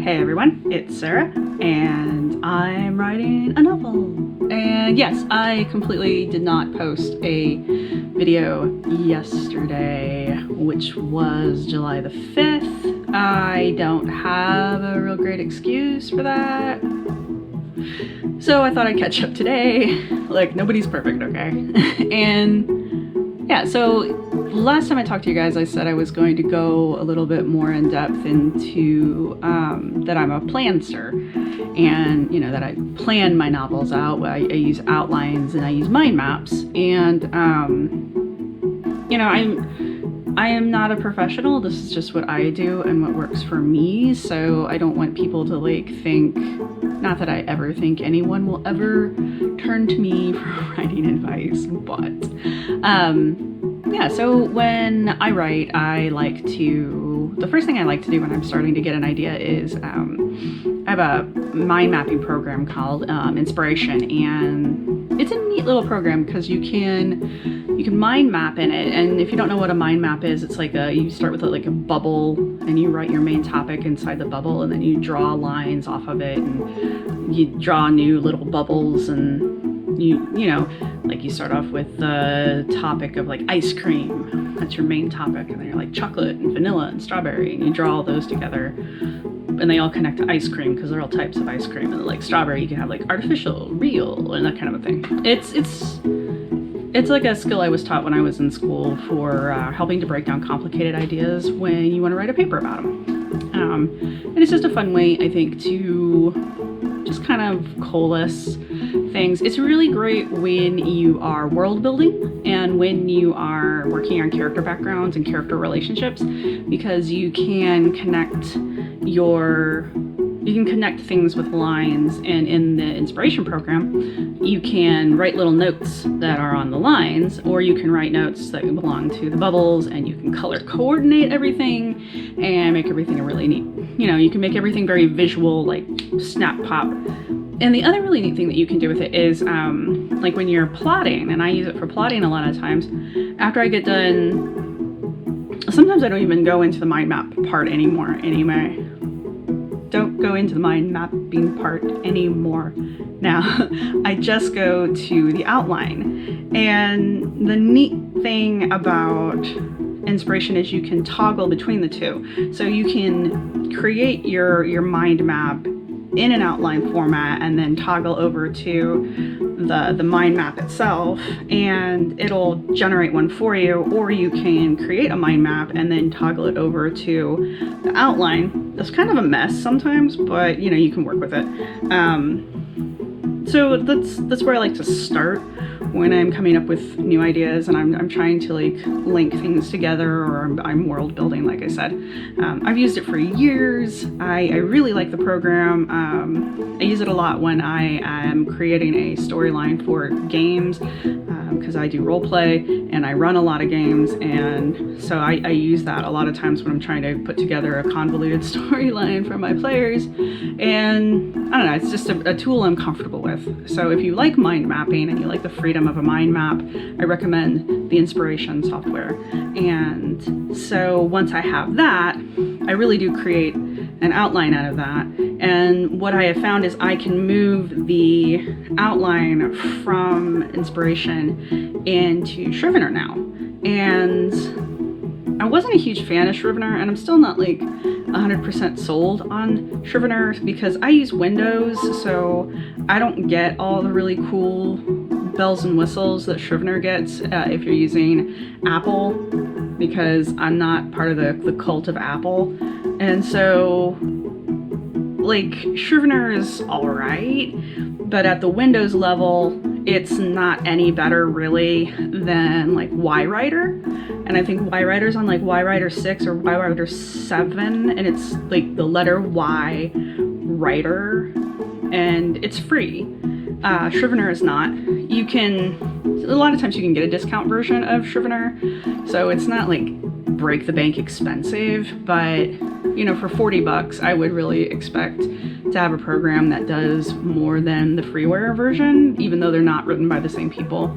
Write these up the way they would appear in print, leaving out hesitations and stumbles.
Hey everyone, it's Sarah, and I'm writing a novel. And yes, I completely did not post a video yesterday, which was July the 5th. I don't have a real great excuse for that, so I thought I'd catch up today. Like, nobody's perfect, okay? And yeah, so last time I talked to you guys, I said I was going to go a little bit more in depth into that I'm a planster, and you know that I plan my novels out. I use outlines and I use mind maps, and you know, I am not a professional. This is just what I do and what works for me. So I don't want people to like think, not that I ever think anyone will ever turn to me for writing advice, but yeah, so when I write, the first thing I like to do when I'm starting to get an idea is I have a mind mapping program called Inspiration, and it's a neat little program because you can mind map in it. And if you don't know what a mind map is, it's like you start with like a bubble and you write your main topic inside the bubble, and then you draw lines off of it, and you draw new little bubbles, and you know, like you start off with the topic of like ice cream, that's your main topic, and then you're like chocolate and vanilla and strawberry, and you draw all those together, and they all connect to ice cream because they're all types of ice cream. And like strawberry, you can have like artificial, real, and that kind of a thing. It's like a skill I was taught when I was in school for helping to break down complicated ideas when you want to write a paper about them. And it's just a fun way, I think, to just kind of coalesce things. It's really great when you are world building and when you are working on character backgrounds and character relationships, because you can connect things with lines. And in the inspiration program, you can write little notes that are on the lines, or you can write notes that belong to the bubbles, and you can color coordinate everything and make everything really neat. You know, you can make everything very visual, like snap pop. And the other really neat thing that you can do with it is like when you're plotting, and I use it for plotting a lot of times, after I get done, sometimes I don't even go into the mind map part anymore anyway. Don't go into the mind mapping part anymore now. I just go to the outline. And the neat thing about Inspiration is you can toggle between the two. So you can create your mind map in an outline format and then toggle over to the mind map itself, and it'll generate one for you, or you can create a mind map and then toggle it over to the outline. It's kind of a mess sometimes, but you know, you can work with it. So that's where I like to start when I'm coming up with new ideas and I'm trying to like link things together, or I'm world building, like I said. I've used it for years. I really like the program. I use it a lot when I am creating a storyline for games, because I do role play and I run a lot of games, and so I use that a lot of times when I'm trying to put together a convoluted storyline for my players. And I don't know, it's just a tool I'm comfortable with. So if you like mind mapping and you like the freedom of a mind map, I recommend the Inspiration software. And so once I have that, I really do create an outline out of that. And what I have found is I can move the outline from Inspiration into Scrivener now. And I wasn't a huge fan of Scrivener, and I'm still not like 100% sold on Scrivener because I use Windows, so I don't get all the really cool bells and whistles that Scrivener gets if you're using Apple, because I'm not part of the cult of Apple. And so like Scrivener is all right, but at the Windows level, it's not any better really than like yWriter. And I think yWriter's on like yWriter 6 or yWriter 7, and it's like the letter Y writer, and it's free. Scrivener is not. You can, a lot of times you can get a discount version of Scrivener, so it's not like break the bank expensive, but you know, for 40 bucks, I would really expect to have a program that does more than the freeware version, even though they're not written by the same people.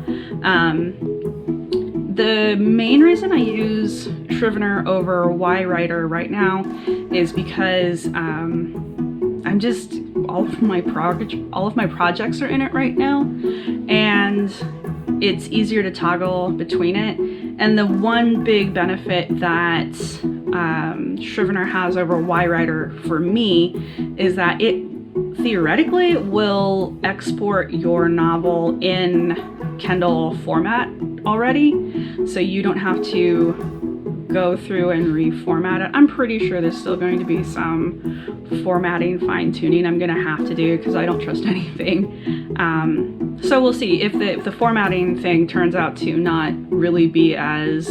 The main reason I use Scrivener over yWriter right now is because I'm just, all of my projects are in it right now, and it's easier to toggle between it. And the one big benefit that Scrivener has over yWriter for me is that it theoretically will export your novel in Kindle format already, so you don't have to go through and reformat it. I'm pretty sure there's still going to be some formatting, fine-tuning I'm gonna have to do because I don't trust anything. So we'll see if the formatting thing turns out to not really be as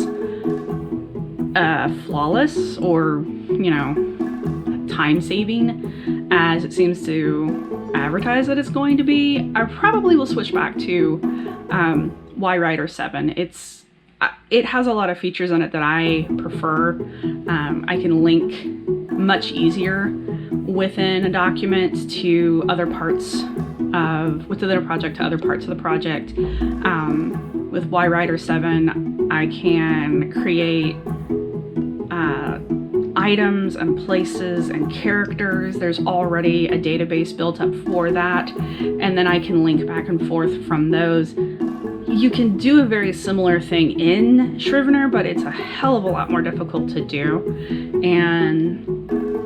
flawless or, you know, time-saving as it seems to advertise that it's going to be. I probably will switch back to yWriter 7. It has a lot of features in it that I prefer. I can link much easier within a document to other parts within a project to other parts of the project. With yWriter 7, I can create items and places and characters. There's already a database built up for that, and then I can link back and forth from those. You can do a very similar thing in Scrivener, but it's a hell of a lot more difficult to do. And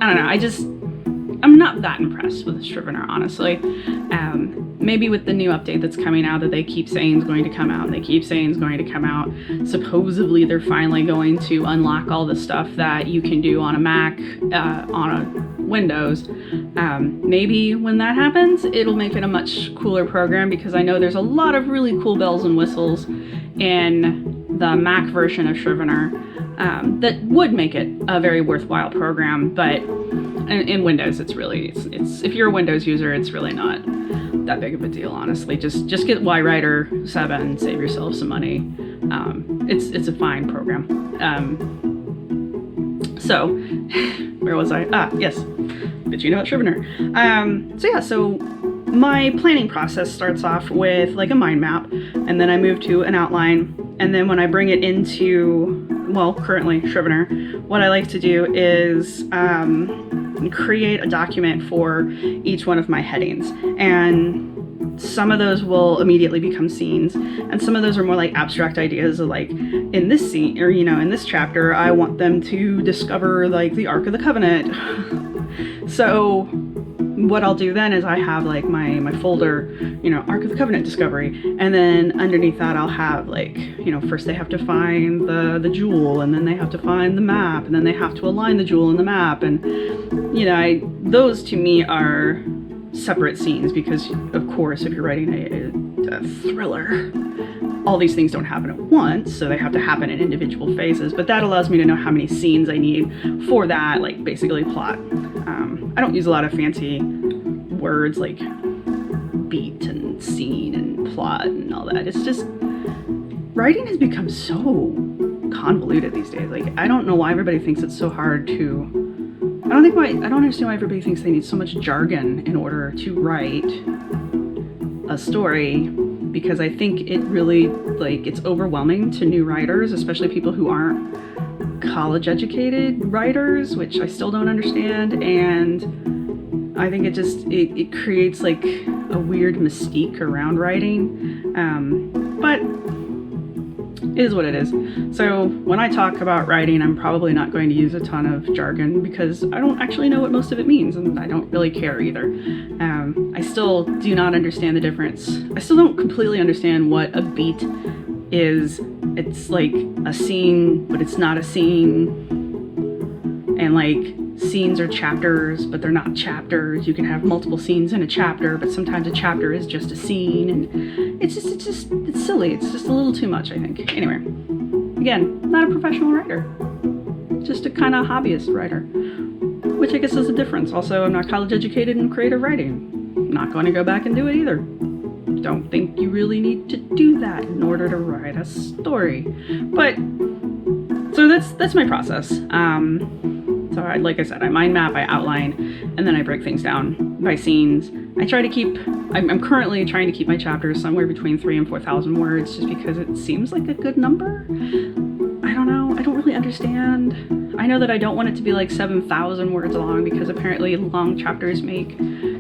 I don't know, I'm not that impressed with Scrivener, honestly. Maybe with the new update that's coming out that they keep saying is going to come out, and they keep saying is going to come out. Supposedly they're finally going to unlock all the stuff that you can do on a Mac, on a Windows. Maybe when that happens, it'll make it a much cooler program, because I know there's a lot of really cool bells and whistles in the Mac version of Scrivener that would make it a very worthwhile program, but in Windows, it's if you're a Windows user, it's really not that big of a deal, honestly. Just get yWriter 7, save yourself some money. It's a fine program. So where was I? Yes, but you know about Scrivener. So my planning process starts off with like a mind map, and then I move to an outline, and then when I bring it into, well, currently Scrivener, what I like to do is create a document for each one of my headings, and some of those will immediately become scenes, and some of those are more like abstract ideas of like, in this scene, or you know, in this chapter I want them to discover like the Ark of the Covenant. So what I'll do then is I have like my folder, you know, Ark of the Covenant discovery, and then underneath that I'll have like, you know, first they have to find the jewel, and then they have to find the map, and then they have to align the jewel in the map, and you know, those to me are separate scenes, because of course if you're writing a thriller, all these things don't happen at once, so they have to happen in individual phases, but that allows me to know how many scenes I need for that, like basically plot. I don't use a lot of fancy words like beat and scene and plot and all that. It's just, writing has become so convoluted these days. Like, I don't know why everybody thinks it's so hard to, I don't understand why everybody thinks they need so much jargon in order to write a story, because I think it really, like, it's overwhelming to new writers, especially people who aren't college educated writers, which I still don't understand, and I think it creates like a weird mystique around writing, but it is what it is. So when I talk about writing, I'm probably not going to use a ton of jargon, because I don't actually know what most of it means, and I don't really care either. I still do not understand the difference. I still don't completely understand what a beat is. It's like a scene, but it's not a scene. And like, scenes are chapters, but they're not chapters. You can have multiple scenes in a chapter, but sometimes a chapter is just a scene, and it's silly. It's just a little too much, I think. Anyway, again, not a professional writer, just a kind of hobbyist writer, which I guess is a difference. Also, I'm not college educated in creative writing. I'm not going to go back and do it either. Don't think you really need to do that in order to write a story. But so that's my process. So like I said, I mind map, I outline, and then I break things down by scenes. I'm currently trying to keep my chapters somewhere between 3,000 and 4,000 words, just because it seems like a good number. I don't know. I don't really totally understand. I know that I don't want it to be like 7,000 words long, because apparently long chapters make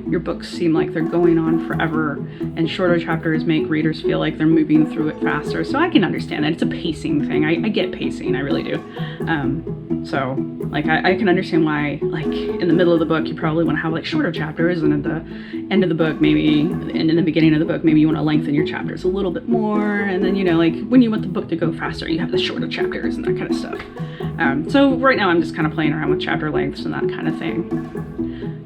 your books seem like they're going on forever, and shorter chapters make readers feel like they're moving through it faster. So I can understand that. It's a pacing thing. I get pacing, I really do. So like I can understand why, like, in the middle of the book you probably want to have like shorter chapters, and at the end of the book maybe, and in the beginning of the book maybe you want to lengthen your chapters a little bit more, and then, you know, like when you want the book to go faster you have the shorter chapters and that kind of stuff. So right now I'm just kind of playing around with chapter lengths and that kind of thing.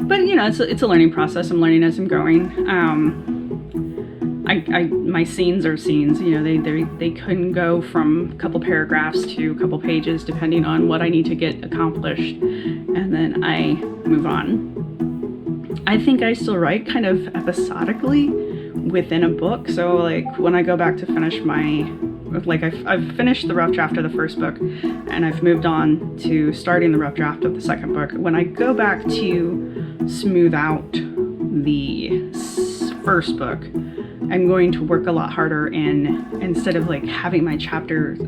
But, you know, it's a learning process. I'm learning as I'm going. My scenes are scenes, you know, they couldn't go from a couple paragraphs to a couple pages depending on what I need to get accomplished, and then I move on. I think I still write kind of episodically within a book. So like when I go back to finish my, like I've finished the rough draft of the first book and I've moved on to starting the rough draft of the second book. When I go back to smooth out the first book, I'm going to work a lot harder, and instead of like having my chapters,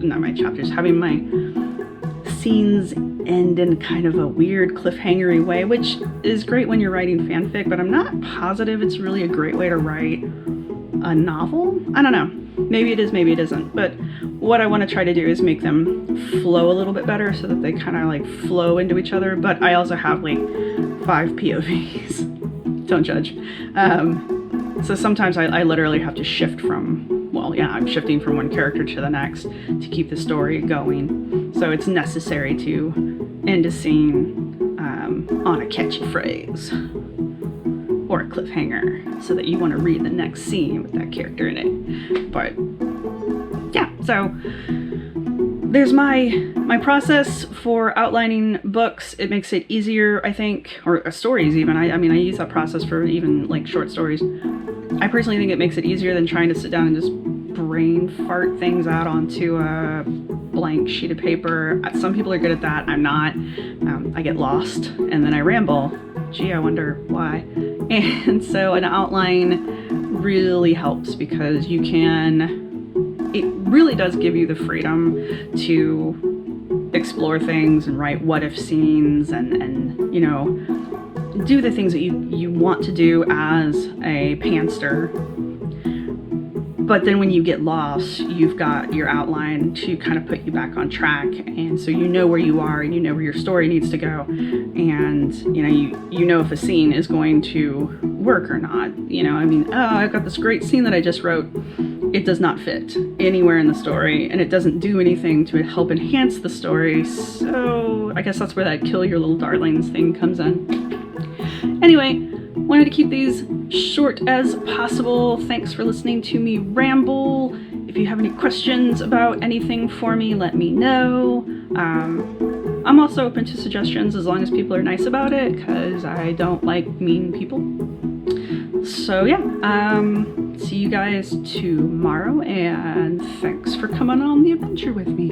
having my scenes end in kind of a weird cliffhangery way, which is great when you're writing fanfic, but I'm not positive it's really a great way to write a novel. I don't know. Maybe it is, maybe it isn't. But what I want to try to do is make them flow a little bit better so that they kind of like flow into each other. But I also have like 5 POVs. Don't judge. So sometimes I literally have to shift from, well, yeah, I'm shifting from one character to the next to keep the story going. So it's necessary to end a scene on a catchy phrase or a cliffhanger so that you want to read the next scene with that character in it. But yeah, so there's my process for outlining books. It makes it easier, I think, or stories even. I mean, I use that process for even like short stories. I personally think it makes it easier than trying to sit down and just brain fart things out onto a blank sheet of paper. Some people are good at that. I'm not. I get lost and then I ramble. Gee, I wonder why. And so an outline really helps because it really does give you the freedom to explore things and write what if scenes and you know, do the things that you want to do as a pantser. But then when you get lost, you've got your outline to kind of put you back on track, and so you know where you are and you know where your story needs to go, and you know if a scene is going to work or not. You know, I mean, oh, I've got this great scene that I just wrote. It does not fit anywhere in the story, and it doesn't do anything to help enhance the story. So I guess that's where that kill your little darlings thing comes in. Anyway, wanted to keep these short as possible. Thanks for listening to me ramble. If you have any questions about anything for me, let me know. I'm also open to suggestions as long as people are nice about it, because I don't like mean people. So yeah, see you guys tomorrow, and thanks for coming on the adventure with me.